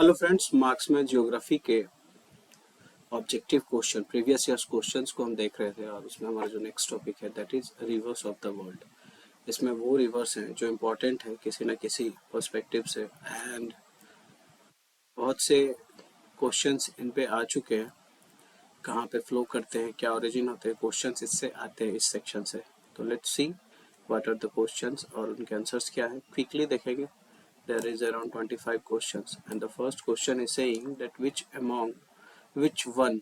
Hello friends, marks में geography के objective question previous years questions को हम देख रहे थे और उसमें हमारा जो नेक्स्ट टॉपिक है that is reverse of the world. इसमें वो रिवर्स हैं जो इम्पोर्टेंट है किसी न किसी पर्सपेक्टिव से एंड बहुत से क्वेश्चंस इन पे आ चुके हैं। कहाँ पे फ्लो करते हैं, क्या ओरिजिन होते हैं, क्वेश्चंस इससे आते हैं इस सेक्शन से। तो let's see what are the questions और उनके आंसर्स क्या है, क्विकली देखेंगे। There is around 25 questions and the first question is saying that which one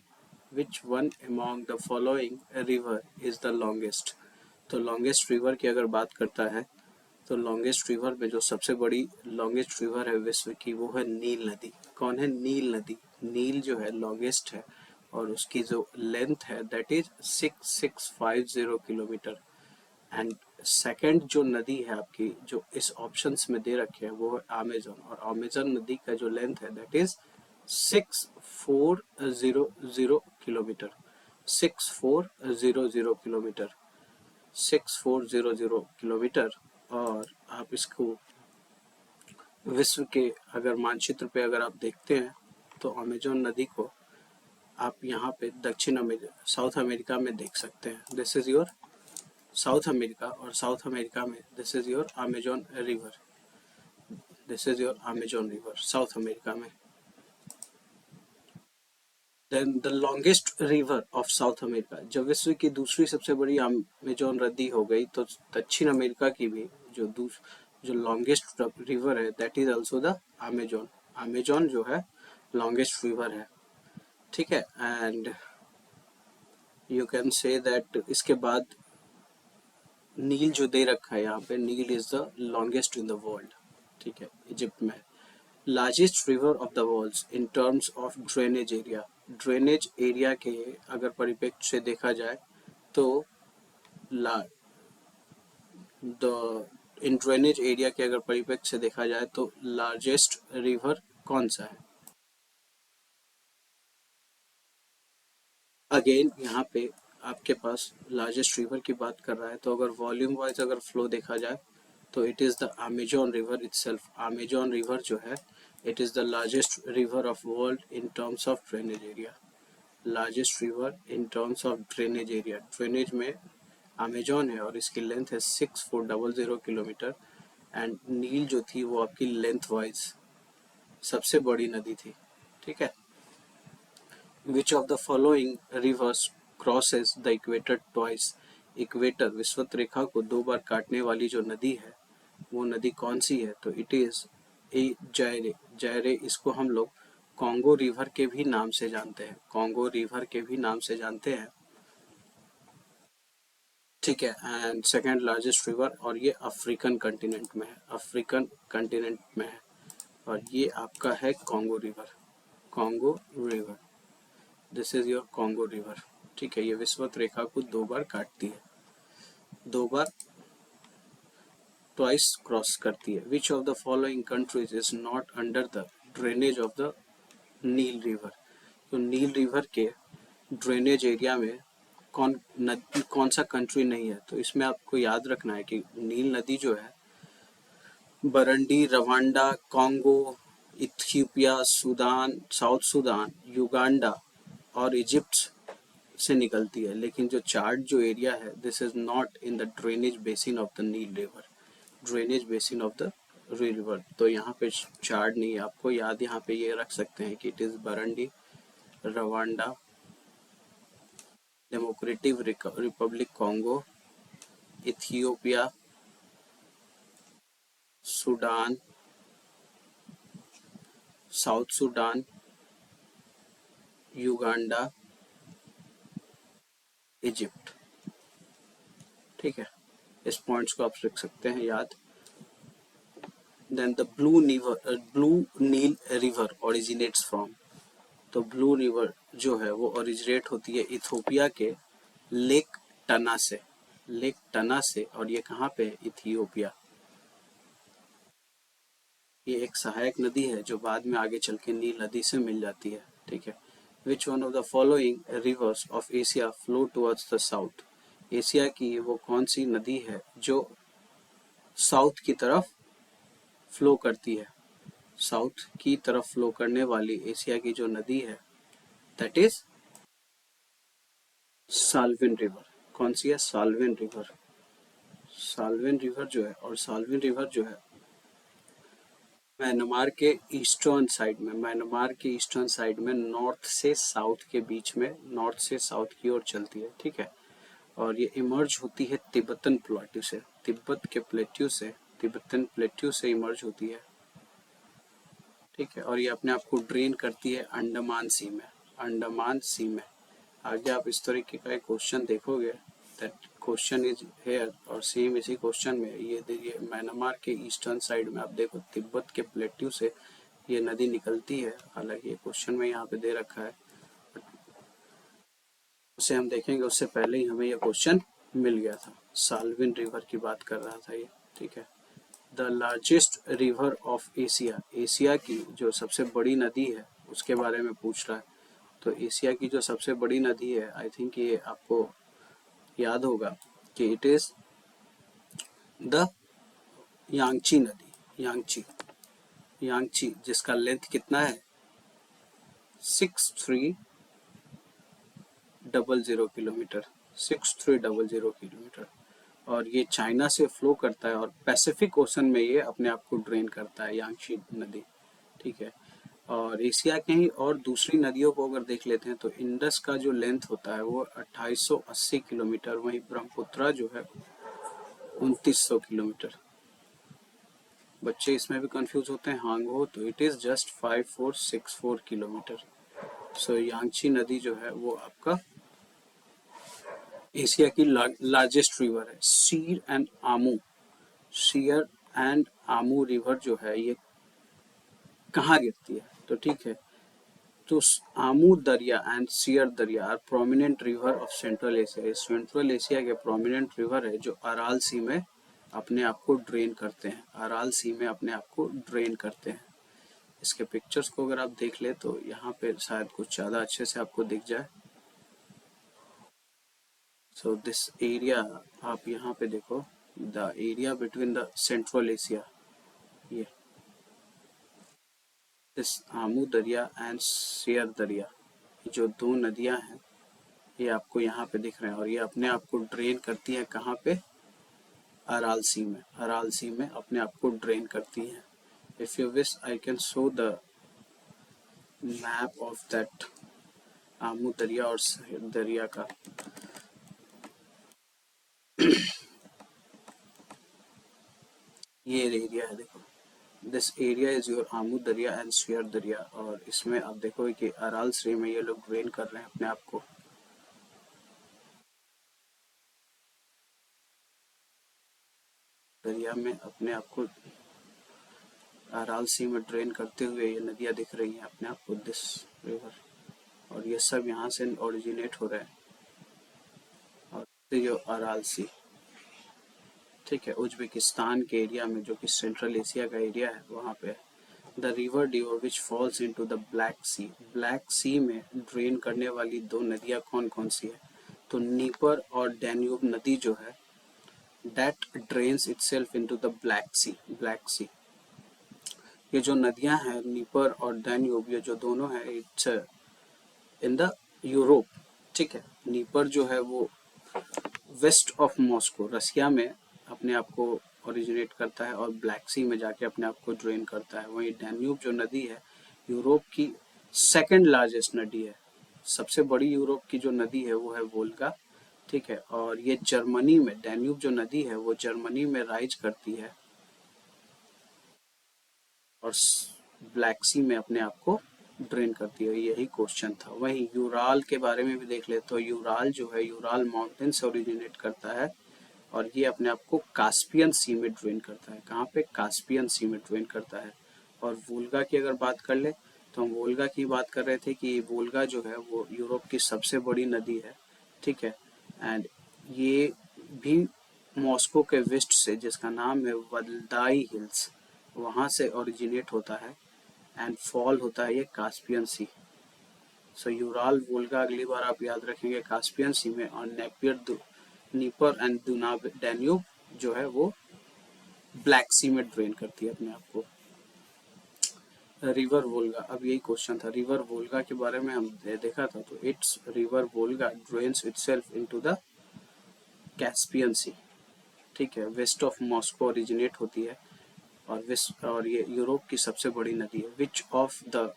among the following river is the longest। तो longest river की अगर बात करता है तो longest river में जो सबसे बड़ी longest river है विश्व की वो है नील नदी। कौन है? नील नदी। नील जो है longest है और उसकी जो लेंथ है that is 6650 kilometre. And second जो नदी है आपकी जो इस ऑप्शंस में दे रखे हैं वो है अमेजन, और अमेजन नदी का जो लेंथ है that is 6400 kilometre. 6400 kilometre 6400 kilometre. और आप इसको विश्व के अगर मानचित्र पे अगर आप देखते हैं तो अमेजन नदी को आप यहाँ पे साउथ अमेरिका में देख सकते हैं। This is your South America, और साउथ अमेरिका में this is your Amazon river. This is your Amazon river South America में। Then the longest river of South America. जब विश्व की दूसरी सबसे बड़ी अमेजोन नदी हो गई तो दक्षिण अमेरिका की भी जो लॉन्गेस्ट रिवर है that is also the Amazon. Amazon जो है लॉन्गेस्ट रिवर है, ठीक है। And you can say that इसके बाद नील जो दे रखा है यहाँ पे, Nile is the longest in the world, ठीक है। इजिप्ट में largest river of the world in terms of drainage area. Drainage area के अगर परिप्रेक्ष्य से देखा जाए तो इन ड्रेनेज एरिया के अगर परिप्रेक्ष्य से देखा जाए तो लार्जेस्ट रिवर कौन सा है? अगेन यहाँ पे आपके पास लार्जेस्ट रिवर की बात कर रहा है तो अगर वॉल्यूम वाइज अगर फ्लो देखा जाए तो it is the Amazon river itself. Amazon river जो है it is the largest river of world in terms of drainage area. Largest river in terms of drainage area, drainage में Amazon है और इसकी लेंथ है 6400 किलोमीटर। एंड नील जो थी वो आपकी लेंथ वाइज सबसे बड़ी नदी थी, ठीक है। Which of the following rivers crosses the equator twice? Equator विषुवत रेखा को 2 बार काटने वाली जो नदी है वो नदी कौन सी है? तो इट इज ए जायरे। जायरे इसको हम लोग कॉन्गो रिवर के भी नाम से जानते हैं, कॉन्गो रिवर के भी नाम से जानते हैं, ठीक है। एंड सेकेंड लार्जेस्ट रिवर, और ये अफ्रीकन कंटिनेंट में है, अफ्रीकन कंटिनेंट में है, और ये आपका है Congo river, Congo river. This is your Congo river, ठीक है। ये विषुवत रेखा को 2 बार काटती है, 2 बार ट्वाइस क्रॉस करती है। Which of the following countries is not under the drainage of the Nile river. तो नील रिवर के ड्रेनेज एरिया में कौन सा कंट्री नहीं है? तो इसमें आपको याद रखना है कि नील नदी जो है Burundi, Rwanda, Congo, Ethiopia, Sudan, South Sudan, Uganda और इजिप्ट से निकलती है। लेकिन जो चार्ट जो एरिया है this is not in the drainage basin of the Nile river, drainage basin of the river. तो यहाँ पे चार्ट नहीं है, आपको याद यहाँ पे ये रख सकते हैं कि it is Burundi, Rwanda, Democratic Republic Congo, Ethiopia, Sudan, South Sudan, Uganda, Egypt, ठीक है। इस पॉइंट्स को आप रख सकते हैं याद। Then the Blue Nile river originates from. तो ब्लू रिवर जो है वो ओरिजिनेट होती है इथियोपिया के लेक टना से, लेक टना से, और ये कहाँ पे है? इथियोपिया। ये एक सहायक नदी है जो बाद में आगे चल के नील नदी से मिल जाती है, ठीक है। Which one of the following rivers of Asia flow towards the south. Asia की वो कौन सी नदी है जो साउथ की तरफ फ्लो करती है? साउथ की तरफ फ्लो करने वाली एशिया की जो नदी है दैट इज साल्विन रिवर। कौन सी है? Salvin river. साल्विन रिवर जो है, और साल्विन रिवर जो है म्यांमार के ईस्टर्न साइड में, म्यांमार के ईस्टर्न साइड में नॉर्थ से साउथ के बीच में, नॉर्थ से साउथ की ओर चलती है, ठीक है। और ये इमर्ज होती है तिब्बतन प्लेट्यू से, तिब्बत के प्लेट्यू से, तिब्बतन प्लेट्यू से इमर्ज होती है, ठीक है। और ये अपने आप को ड्रेन करती है अंडमान सी में, अंडमान सी में। आगे आप इस तरीके का एक क्वेश्चन देखोगे, दैट क्वेश्चन इज हेयर, और सेम इसी क्वेश्चन में ये देखिए म्यांमार के ईस्टर्न साइड में आप देखो तिब्बत के प्लेट्यू से ये नदी निकलती है। हालांकि ये क्वेश्चन में यहाँ पे दे रखा है, उसे हम देखेंगे, उससे पहले ही हमें ये क्वेश्चन मिल गया था। साल्विन रिवर की बात कर रहा था ये, ठीक है। The largest river of Asia, Asia की जो सबसे बड़ी नदी है उसके बारे में पूछ रहा है। तो एशिया की जो सबसे बड़ी नदी है, आई थिंक ये आपको याद होगा कि इट इज द यांगची नदी, यांगची, यांगची, जिसका लेंथ कितना है 6300 किलोमीटर, 6300 किलोमीटर। और ये चाइना से फ्लो करता है और पैसिफिक ओशन में ये अपने आप को ड्रेन करता है, यांगची नदी, ठीक है। और एशिया के ही और दूसरी नदियों को अगर देख लेते हैं तो इंडस का जो लेंथ होता है वो 2880 किलोमीटर, वहीं ब्रह्मपुत्रा जो है 2900 किलोमीटर। बच्चे इसमें भी कंफ्यूज होते हैं, हांगो तो इट इज जस्ट 5464 किलोमीटर। सो यांगची नदी जो है वो आपका एशिया की लार्जेस्ट रिवर है। सीर एंड आमू, सीयर एंड आमू रिवर जो है ये कहाँ गिरती है? तो ठीक है, तो Amu Darya and Syr Darya are prominent river of Central Asia. Central Asia के प्रोमिनेंट रिवर है जो अराल सी में अपने आप को ड्रेन करते हैं, अराल सी में अपने आप को ड्रेन करते हैं। इसके पिक्चर्स को अगर आप देख ले तो यहाँ पे शायद कुछ ज़्यादा अच्छे से आपको दिख जाए। सो दिस एरिया, आप यहाँ पे देखो, the area between the central Asia, ये दिस आमू दरिया एंड सियर दरिया, जो दो नदियां हैं ये आपको यहाँ पे दिख रहे हैं, और ये अपने आप को ड्रेन करती है कहाँ पे? अराल सी में, अराल सी में अपने आप को ड्रेन करती है। If you wish I can show the map of that Amu Darya और दरिया का। ये एरिया है, देखो, दिस area is your Amu Darya and Syr दरिया, और इसमें आप देखो कि अराल सी में ये लोग ड्रेन कर रहे हैं अपने आप को। दरिया में अपने आप को अराल सी में ड्रेन करते हुए ये नदियाँ दिख रही हैं अपने आप को, दिस रिवर, और ये सब यहाँ से ओरिजिनेट हो रहे हैं। और जो अराल सी, ठीक है, उज्बेकिस्तान के एरिया में, जो कि सेंट्रल एशिया का एरिया है, वहाँ पे the river diver which falls into the Black Sea, Black Sea में ड्रेन करने वाली दो नदियाँ कौन कौन सी है? तो नीपर और डैन्यूब नदी जो है that drains itself into the Black Sea, Black Sea. ये जो नदियां हैं नीपर और डैन्यूब, ये जो दोनों हैं इट्स इन द यूरोप, ठीक है। नीपर जो है वो वेस्ट ऑफ मॉस्को, रसिया में अपने आप को ओरिजिनेट करता है और ब्लैक सी में जाके अपने आप को ड्रेन करता है। वहीं डैन्यूब जो नदी है यूरोप की सेकंड लार्जेस्ट नदी है, सबसे बड़ी यूरोप की जो नदी है वो है वोल्गा, ठीक है। और ये जर्मनी में, डैन्यूब जो नदी है वो जर्मनी में राइज करती है और ब्लैक सी में अपने आप को ड्रेन करती है, यही क्वेश्चन था। वहीं यूराल के बारे में भी देख ले तो यूराल जो है, यूराल माउंटेन से ओरिजिनेट करता है और ये अपने आप को कास्पियन सी में ड्रेन करता है। कहाँ पे? कास्पियन सी में ड्रेन करता है। और वोल्गा की अगर बात कर ले तो हम वोल्गा की बात कर रहे थे कि वोल्गा जो है वो यूरोप की सबसे बड़ी नदी है, ठीक है। एंड ये भी मॉस्को के वेस्ट से, जिसका नाम है वल्दाई हिल्स, वहाँ से ओरिजिनेट होता है एंड फॉल होता है ये कास्पियन सी। सो यूराल वोल्गा अगली बार आप याद रखेंगे कास्पियन सी में, और नेपियर नीपर एंड दुनाब डैन्यूब जो है वो ब्लैक सी में ड्रेन करती है अपने आप को। रिवर वोल्गा, अब यही क्वेश्चन था, रिवर वोल्गा के बारे में हम देखा था, तो it's river Volga drains itself into the Caspian Sea, ठीक है, वेस्ट ऑफ मॉस्को ओरिजिनेट होती है और ये यूरोप की सबसे बड़ी नदी है। Which of the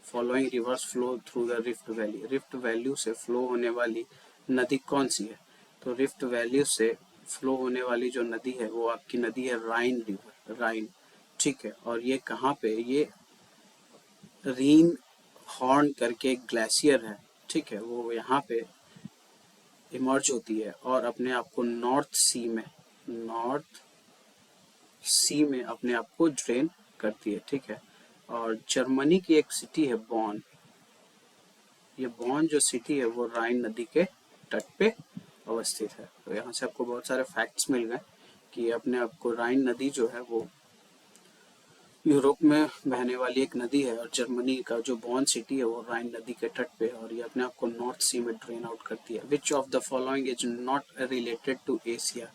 following rivers flow through the rift valley, rift value से फ्लो होने वाली नदी कौन सी है? तो रिफ्ट वैल्यू से फ्लो होने वाली जो नदी है वो आपकी नदी है राइन रिवर, राइन, ठीक है। और ये कहाँ पे, ये रीन हॉर्न करके एक ग्लेशियर है, ठीक है, वो यहाँ पे इमर्ज होती है और अपने आप को नॉर्थ सी में अपने आप को ड्रेन करती है, ठीक है। और जर्मनी की एक सिटी है बॉन, ये बॉन जो सिटी है वो राइन नदी के तट पे अवस्थित है। तो यहाँ से आपको बहुत सारे फैक्ट्स मिल गए कि अपने आप को राइन नदी जो है वो यूरोप में बहने वाली एक नदी है और जर्मनी का जो बॉन सिटी है वो राइन नदी के तट पे है और ये अपने आप को नॉर्थ सी में ड्रेन आउट करती है। Which of the following is not related to Asia,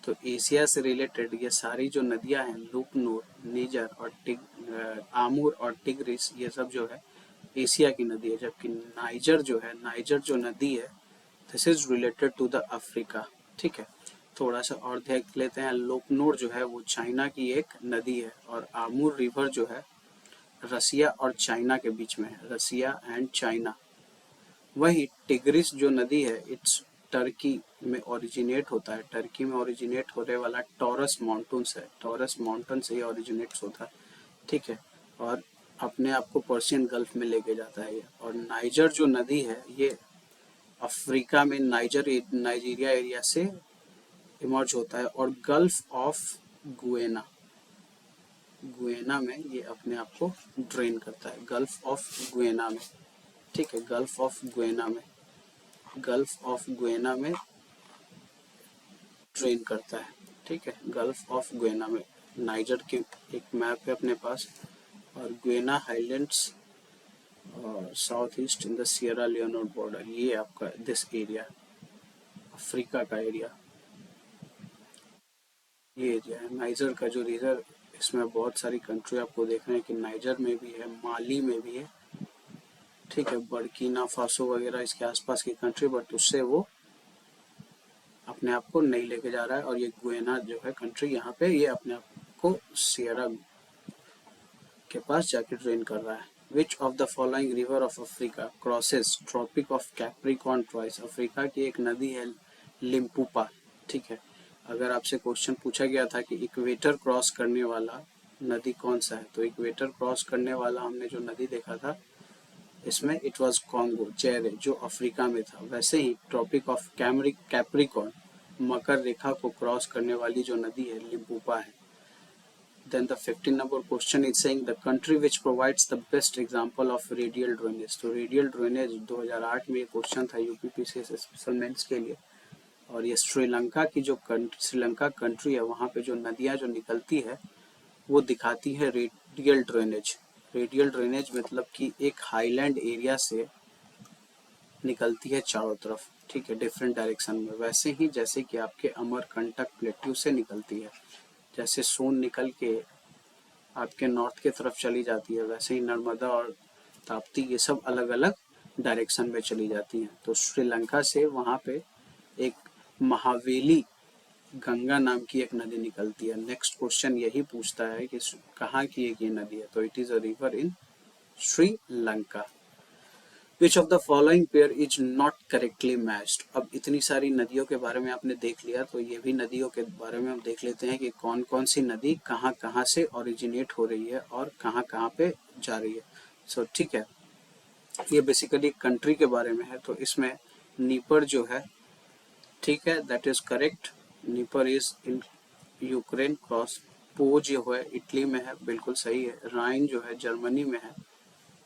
तो एशिया से रिलेटेड ये सारी जो नदियां हैं लूपनूर, नीजर और आमूर और टिग्रिस, ये सब जो है एशिया की नदी है, जबकि नाइजर जो है, नाइजर जो नदी है this is related to the Africa, ठीक है। थोड़ा सा और देख लेते हैं, लोकनूर जो है वो चाइना की एक नदी है और आमूर रिवर जो है रसिया और चाइना के बीच में है, रसिया एंड चाइना। वही टिग्रिस जो नदी है इट्स टर्की में ओरिजिनेट होता है, टर्की में ओरिजिनेट होने वाला टॉरस माउंटेन है, टॉरस माउंटेन से ही ओरिजिनेट होता है, ठीक है। और अपने आप को पर्शियन गल्फ में लेके जाता है ये। और नाइजर जो नदी है ये अफ्रीका में नाइजीरिया एरिया से इमर्ज होता है और गल्फ ऑफ गुएना, गुएना में ये अपने आप को ड्रेन करता है, गल्फ ऑफ गुएना में, ठीक है, गल्फ ऑफ गुएना में, गल्फ ऑफ गुएना में ड्रेन करता है, ठीक है, गल्फ ऑफ गुएना में। नाइजर की एक मैप है अपने पास और गुएना हाईलैंड्स और south east in the Sierra Leone border, ये आपका दिस एरिया अफ्रीका का एरिया, ये एरिया है नाइजर का जो रीजन। इसमें बहुत सारी कंट्री आपको देख रहे हैं कि नाइजर में भी है, माली में भी है, ठीक है, बर्किना फासो वगैरह इसके आसपास की कंट्री, बट उससे वो अपने आप को नहीं लेके जा रहा है। और ये गुएना जो है कंट्री यहाँ पे ये अपने आप को सियरा के पास जाके ड्रेन कर रहा है। Which of the following river of Africa crosses Tropic of Capricorn twice, Africa की एक नदी है लिम्पुपा, ठीक है। अगर आपसे क्वेश्चन पूछा गया था कि इक्वेटर क्रॉस करने वाला नदी कौन सा है, तो इक्वेटर क्रॉस करने वाला हमने जो नदी देखा था इसमें इट वाज कॉन्गो चेरे जो अफ्रीका में था। वैसे ही ट्रॉपिक ऑफ कैप्रिकॉर्न मकर रेखा को क्रॉस करने वाली जो नदी है लिम्पुपा है। Then the 15 number question is saying the country which provides the best example of radial drainage, तो radial drainage 2008 में ये क्वेश्चन था यूपीपीसी स्पेशल मेंस के लिए और ये श्रीलंका की जो श्रीलंका कंट्री है वहाँ पे जो नदियाँ जो निकलती है वो दिखाती है रेडियल ड्रेनेज। रेडियल ड्रेनेज मतलब कि एक हाईलैंड एरिया से निकलती है चारों तरफ, ठीक है, डिफरेंट डायरेक्शन में, वैसे ही जैसे कि आपके अमरकंटक प्लेट्यू से निकलती है, जैसे सोन निकल के आपके नॉर्थ की तरफ चली जाती है वैसे ही नर्मदा और ताप्ती ये सब अलग अलग डायरेक्शन में चली जाती हैं। तो श्रीलंका से वहाँ पे एक महावेली गंगा नाम की एक नदी निकलती है। नेक्स्ट क्वेश्चन यही पूछता है कि कहाँ की एक ये नदी है, तो it is a river in Sri Lanka. Which of the following pair is not correctly matched, अब इतनी सारी नदियों के बारे में आपने देख लिया तो ये भी नदियों के बारे में हम देख लेते हैं कि कौन कौन सी नदी कहाँ कहाँ से ओरिजिनेट हो रही है और कहाँ कहाँ पे जा रही है। सो ठीक है, ये बेसिकली कंट्री के बारे में है, तो इसमें नीपर जो है, ठीक है, that is correct, Dnieper is in Ukraine cross, पो जो है इटली में है, बिल्कुल सही है, राइन जो है जर्मनी में है,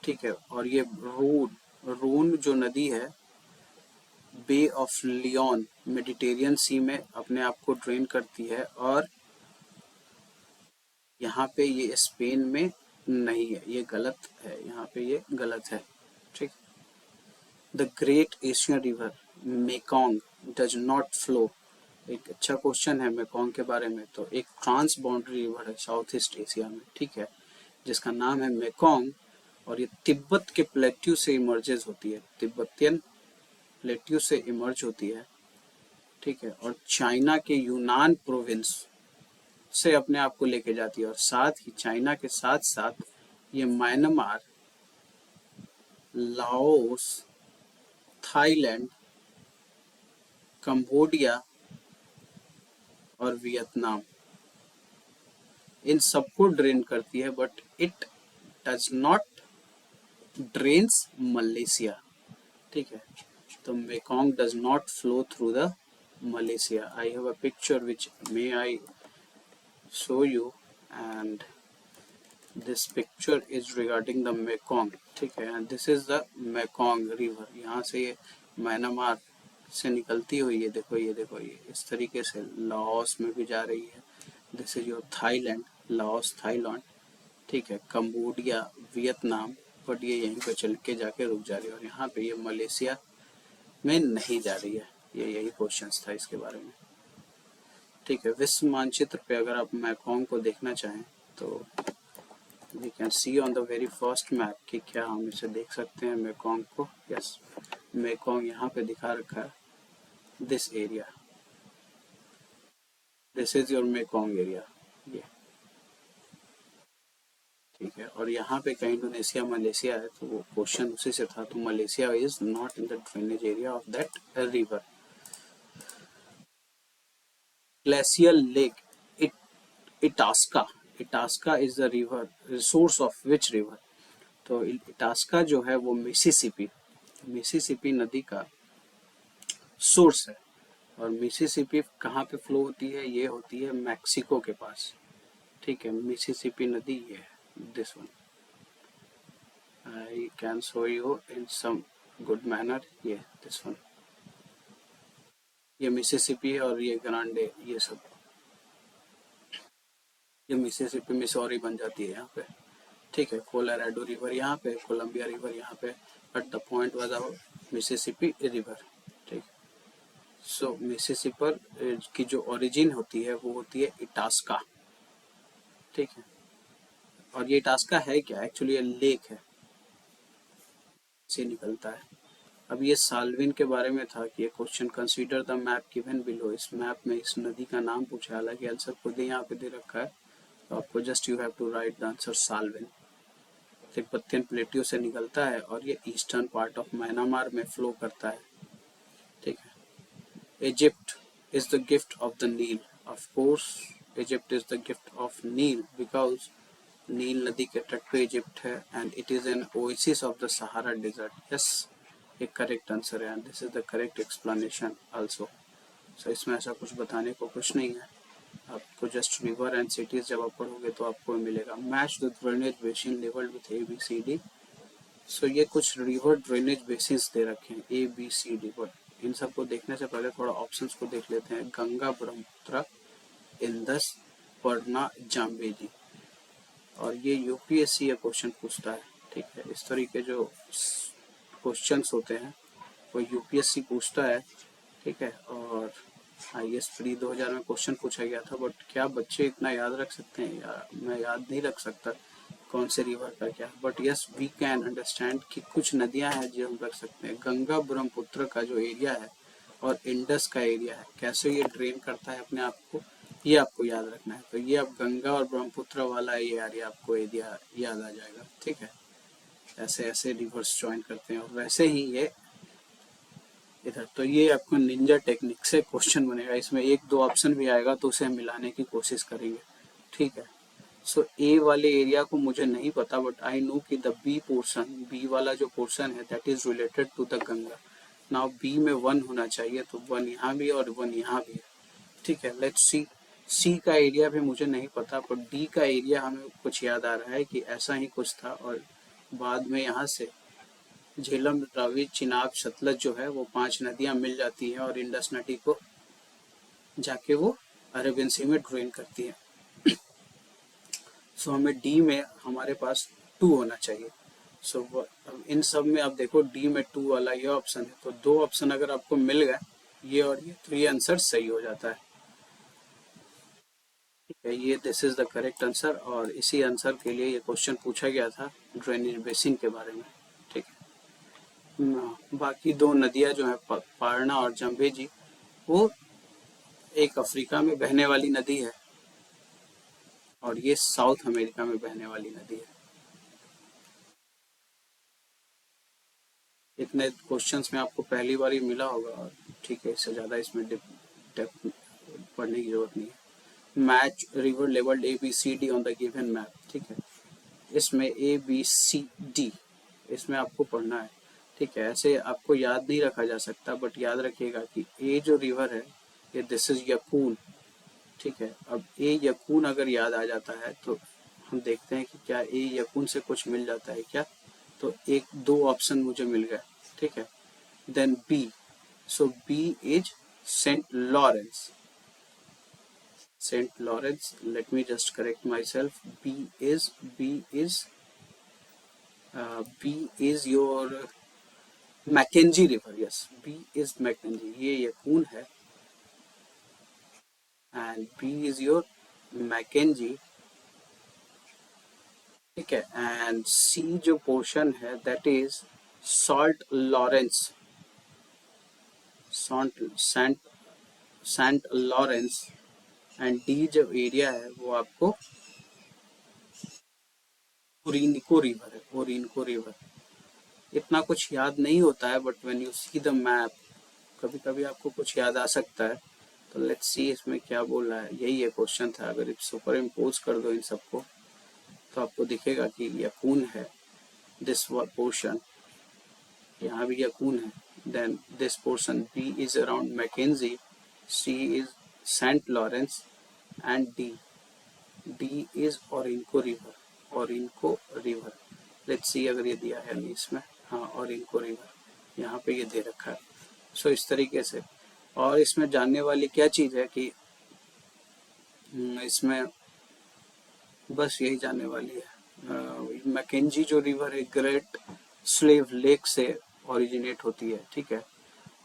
ठीक है। और ये रून जो नदी है बे ऑफ लियोन मेडिटेरियन सी में अपने आप को ड्रेन करती है और यहाँ पे ये स्पेन में नहीं है, ये गलत है, यहाँ पे ये गलत है, ठीक। The great Asian river Mekong does not flow, एक अच्छा क्वेश्चन है मेकोंग के बारे में, तो एक ट्रांस बाउंड्री रिवर है साउथ ईस्ट एशिया में, ठीक है। जिसका नाम है मेकोंग, और ये तिब्बत के प्लेट्यू से इमर्जेस होती है, तिब्बतियन प्लेट्यू से इमर्ज होती है, ठीक है, और चाइना के यूनान प्रोविंस से अपने आप को लेके जाती है, और साथ ही चाइना के साथ साथ ये म्यांमार, लाओस, थाईलैंड, कंबोडिया और वियतनाम, इन सबको ड्रेन करती है, but it does not drains Malaysia, ठीक है। तो Mekong does not flow through the Malaysia. I have a picture which may I show you, and this picture is regarding the Mekong, ठीक है, and this is the Mekong river। यहाँ से ये Myanmar से निकलती हुई है, देखो ये, देखो ये इस तरीके से लाओस में भी जा रही है। This is your Thailand, Laos Thailand, ठीक है, कंबोडिया, वियतनाम, बट ये यहीं पे चल के जाके रुक जा रही है, और यहाँ पे ये मलेशिया में नहीं जा रही है। ये यही क्वेश्चन था इसके बारे में, ठीक है। विश्व मानचित्र पे अगर आप मेकोंग को देखना चाहें तो we can see on the very first map कि क्या हम इसे देख सकते हैं मेकोंग को। यस, मेकोंग यहाँ पे दिखा रखा है, this area, this is your Mekong area, ये, ठीक है। और यहाँ पे कहीं इंडोनेशिया मलेशिया है, तो वो क्वेश्चन उसी से था, तो Malaysia is not in the drainage area of that river. Glacial lake Itasca, Itasca is the river source of which river, तो इटास्का जो है वो मिसिसिपी नदी का सोर्स है, और मिसिसिपी कहाँ पे फ्लो होती है, ये होती है मैक्सिको के पास, ठीक है। मिसिसिपी नदी ये है, this one I can show you in some good manner, ये दिस वन, ये मिसिसिपी है, और ये ग्रांडे, ये सब, ये मिसिसिपी मिसौरी बन जाती है यहाँ पे, ठीक है। कोलोराडो रिवर यहाँ पे, कोलंबिया रिवर यहाँ पे, but the point was our Mississippi river, ठीक। सो मिसिसिपी की जो ओरिजिन होती है वो होती है इटास्का, ठीक है। और ये इटास्का है क्या, एक्चुअली ये लेक है, से निकलता है। अब ये साल्विन के बारे में था कि ये question, consider the map given below, इस मैप में इस नदी का नाम पूछा, हालांकि आंसर खुद ही यहाँ पे दे रखा है, तो आपको just you have to write the answer Salween. Tibetan plateau से निकलता है और ये ईस्टर्न पार्ट ऑफ म्यांमार में फ्लो करता है, ठीक है। Egypt is the gift of the Nile, of course Egypt is the gift of Nile because Nile नदी के तट पे इजिप्ट है, and it is an oasis of the Sahara desert. Yes, ये करेक्ट आंसर है, and this is the correct explanation also. So इसमें ऐसा कुछ बताने को कुछ नहीं है, आपको जस्ट रिवर एंड सिटीज जब आप पढ़ोगे तो आपको मिलेगा। Match the drainage basin labelled with ABCD। So ये कुछ रिवर ड्रेनेज बेसिन्स दे रखे हैं ABCD, बट इन सबको देखने से पहले थोड़ा ऑप्शंस को देख लेते हैं। गंगा, ब्रह्मपुत्र, इंदस, परना, जाम्बेजी, और ये UPSC ये क्वेश्चन पूछता है, ठीक है। इस तरीके जो क्वेश्चंस होते हैं वो UPSC पूछता है, ठीक है। और IAS प्री 2000 में क्वेश्चन पूछा गया था, बट क्या बच्चे इतना याद रख सकते हैं, या मैं याद नहीं रख सकता कौन से रिवर का क्या, but yes we can understand कि कुछ नदियां हैं जो हम रख सकते हैं। गंगा ब्रह्मपुत्र का जो एरिया है और इंडस का एरिया है, कैसे ये ड्रेन करता है अपने आप को, ये आपको याद रखना है। तो ये आप गंगा और ब्रह्मपुत्र वाला ये एरिया आपको एरिया याद आ जाएगा, ठीक है। ऐसे ऐसे रिवर्स ज्वाइन करते हैं, और वैसे ही ये इधर, तो ये आपको निंजा टेक्निक से क्वेश्चन बनेगा, इसमें एक दो ऑप्शन भी आएगा तो उसे मिलाने की कोशिश करेंगे, ठीक है। सो ए वाले एरिया को मुझे नहीं पता, बट आई नो कि द बी पोर्शन, बी वाला जो पोर्शन है that is related to the Ganga. Now B में 1 होना चाहिए, तो 1 यहाँ भी और 1 यहाँ भी है, ठीक है। लेट्स सी, सी का एरिया भी मुझे नहीं पता, पर डी का एरिया हमें कुछ याद आ रहा है कि ऐसा ही कुछ था, और बाद में यहाँ से झेलम, रावी, चिनाब, सतलज जो है वो 5 नदियां मिल जाती हैं, और इंडस नदी को जाके वो अरेबियन सी में ड्रेन करती है। सो हमें डी में हमारे पास 2 होना चाहिए। सो इन सब में आप देखो डी में 2 वाला ये ऑप्शन है, तो 2 ऑप्शन अगर आपको मिल गए, ये और ये, तो ये आंसर सही हो जाता है। ठीक है, ये this is the correct answer, और इसी आंसर के लिए ये क्वेश्चन पूछा गया था ड्रेनेज बेसिन के बारे में। ठीक है बाकी दो नदियां जो है पारना और जम्बेजी, वो एक अफ्रीका में बहने वाली नदी है और ये साउथ अमेरिका में बहने वाली नदी है। इतने क्वेश्चंस में आपको पहली बार ही मिला होगा, और ठीक है, इससे ज़्यादा इसमें डेप्थ पढ़ने की जरूरत नहीं है। Match river labelled A B C D on the given map. ठीक है, इसमें ए बी सी डी इसमें आपको पढ़ना है। ठीक है, ऐसे आपको याद नहीं रखा जा सकता, बट याद रखिएगा कि ए जो रिवर है ये दिस इज यकून। ठीक है, अब ए यकून अगर याद आ जाता है तो हम देखते हैं कि क्या ए यकून से कुछ मिल जाता है क्या। तो एक दो ऑप्शन मुझे मिल गए। ठीक है, then B, so B is Saint Lawrence. Saint Lawrence, let me just correct myself, B is your Mackenzie river. Yes, B is Mackenzie, ये यकून है and B is your Mackenzie. ठीक है, and C जो portion है that is salt Lawrence, Saint Saint Lawrence. And D जो area है वो आपको ओरिनको रिवर है, ओरिनको रिवर। इतना कुछ याद नहीं होता है, but when you see the map कभी कभी आपको कुछ याद आ सकता है। तो लेट्स सी इसमें क्या बोल रहा है, यही है क्वेश्चन था। अगर इस सुपर इम्पोज कर दो इन सबको तो आपको दिखेगा कि यकून है दिस पोर्शन, यहाँ भी यकून है। Then this portion B is around Mackenzie, C is Saint Lawrence and D is Orinoco river, Orinoco river. Let's see अगर ये दिया है नहीं इसमें, हाँ ओरिनको रिवर यहाँ पे ये दे रखा है। सो इस तरीके से। और इसमें जानने वाली क्या चीज़ है कि इसमें बस यही जानने वाली है, मैकेंजी जो रिवर है ग्रेट स्लेव लेक से ओरिजिनेट होती है। ठीक है,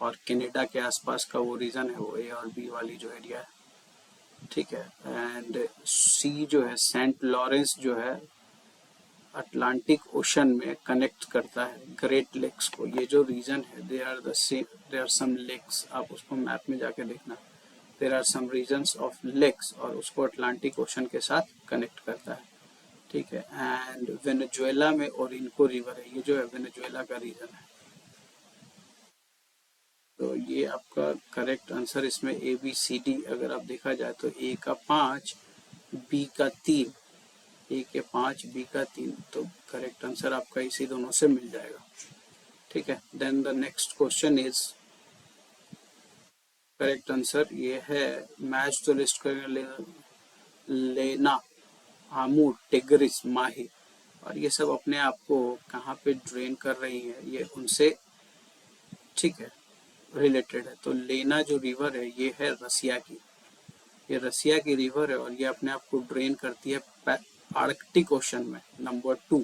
और कनाडा के आसपास का वो रीजन है, वो ए और बी वाली जो एरिया है। ठीक है, एंड सी जो है सेंट लॉरेंस जो है अटलांटिक ओशन में कनेक्ट करता है ग्रेट लेक्स को। ये जो रीजन है they are the same, there are some lakes, आप उसको मैप में जाके देखना, there are some regions of lakes, और उसको अटलांटिक ओशन के साथ कनेक्ट करता है। ठीक है, एंड वेनेजुएला में ओरिनको रिवर है, ये जो है वेनेजुएला का रीजन है। तो ये आपका करेक्ट आंसर इसमें ए बी सी डी अगर आप देखा जाए तो ए का 5, बी का 3, ए के 5, बी का 3, तो करेक्ट आंसर आपका इसी दोनों से मिल जाएगा। ठीक है, then the next question is, correct answer ये है मैच तो लिस्ट कर लेना, आमूर, टिग्रिस, माही, और ये सब अपने आप को कहाँ पे ड्रेन कर रही है, ये उनसे ठीक है रिलेटेड है। तो लेना जो रिवर है ये है रसिया की, ये रसिया की रिवर है और ये अपने आप को ड्रेन करती है आर्कटिक ओशन में, नंबर 2।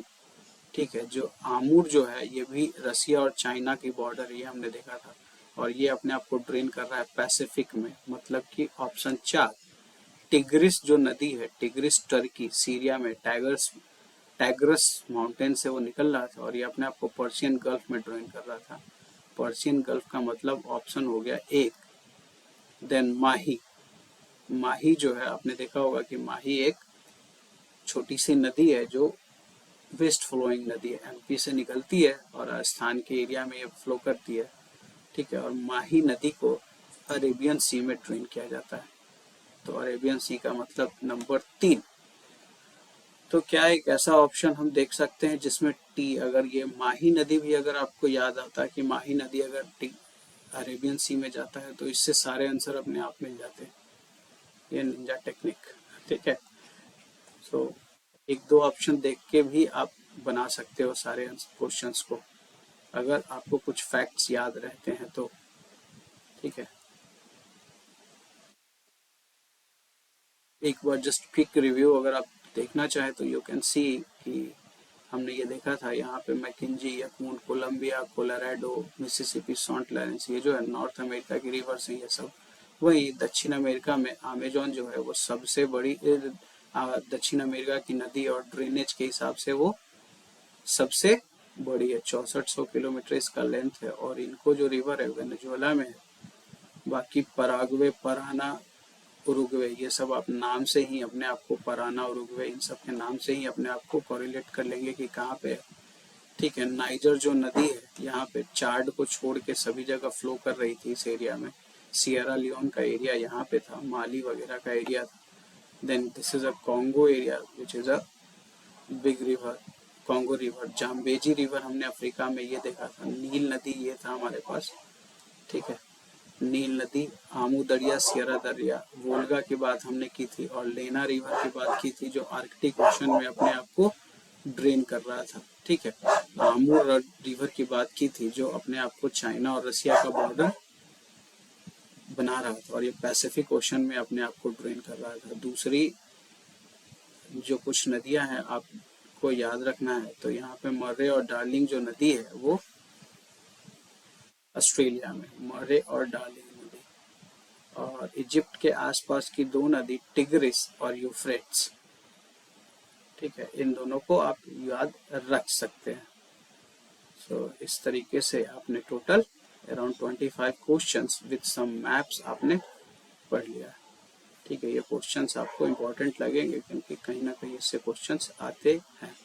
ठीक है, जो आमूर जो है ये भी रसिया और चाइना की बॉर्डर, ये हमने देखा था, और ये अपने आप को ड्रेन कर रहा है पैसिफिक में, मतलब कि ऑप्शन 4। टिग्रिस जो नदी है, टिग्रिस टर्की सीरिया में टैग्रस माउंटेन से वो निकल रहा था और ये अपने आप को पर्शियन गल्फ में ड्रेन कर रहा था। पर्शियन गल्फ का मतलब ऑप्शन हो गया 1। देन माही, माही जो है आपने देखा होगा कि माही एक छोटी सी नदी है जो वेस्ट फ्लोइंग नदी है, एमपी से निकलती है और राजस्थान के एरिया में ये फ्लो करती है। ठीक है, और माही नदी को अरेबियन सी में ड्रेन किया जाता है। तो अरेबियन सी का मतलब नंबर 3। तो क्या एक ऐसा ऑप्शन हम देख सकते हैं जिसमें टी, अगर ये माही नदी भी अगर आपको याद आता है कि माही नदी अगर टी अरेबियन सी में जाता है तो इससे सारे आंसर अपने आप मिल जाते हैं, ये निंजा टेक्निक। ठीक है, सो एक दो ऑप्शन देख के भी आप बना सकते हो सारे क्वेश्चंस को, अगर आपको कुछ फैक्ट्स याद रहते हैं तो। ठीक है, एक बार जस्ट क्विक रिव्यू अगर आप देखना चाहें तो यू कैन सी कि हमने ये देखा था यहाँ पे Mackenzie, Yukon, Columbia, Colorado, Mississippi, Saint Lawrence, ये जो है नॉर्थ अमेरिका की रिवर्स है ये सब, वहीं दक्षिण अमेरिका में अमेजोन जो है वो सबसे बड़ी दक्षिण अमेरिका की नदी और ड्रेनेज के हिसाब से वो सबसे बड़ी है। 6400 किलोमीटर इसका लेंथ है और इनको जो रिवर है वेनेजुएला में है। बाकी पराग्वे, पराना, उरुग्वे ये सब आप नाम से ही अपने आप को, पराना, उरुग्वे इन सब के नाम से ही अपने आप को कोरिलेट कर लेंगे कि कहाँ पे है। ठीक है, नाइजर जो नदी है यहाँ पे चाड को छोड़ के सभी जगह फ्लो कर रही थी इस एरिया में। सियरा लियोन का एरिया यहाँ पे था, माली वगैरह का एरिया था। Then this is a Congo area which is a big river, Congo river. Zambezi river हमने अफ्रीका में ये देखा था। नील नदी ये था हमारे पास। ठीक है, नील नदी, आमू दरिया, सियरा दरिया, वोल्गा की बात हमने की थी और लेना रिवर की बात की थी जो आर्कटिक ओशन में अपने आप को ड्रेन कर रहा था। ठीक है, आमू रिवर की बात की थी जो अपने आप को चाइना और रसिया का बॉर्डर बना रहा था और ये पैसिफिक ओशन में अपने आप को ड्रेन कर रहा था। दूसरी जो कुछ नदियां हैं आपको याद रखना है, तो यहाँ पे मर्रे और डार्लिंग जो नदी है वो ऑस्ट्रेलिया में, मर्रे और डार्लिंग नदी। और इजिप्ट के आसपास की दो नदी टिग्रिस और यूफ्रेट्स। ठीक है, इन दोनों को आप याद रख सकते हैं। सो इस तरीके से आपने total around 25 questions with some maps आपने पढ़ लिया। ठीक है, ये क्वेश्चंस आपको इम्पोर्टेंट लगेंगे क्योंकि कहीं ना कहीं इससे क्वेश्चंस आते हैं।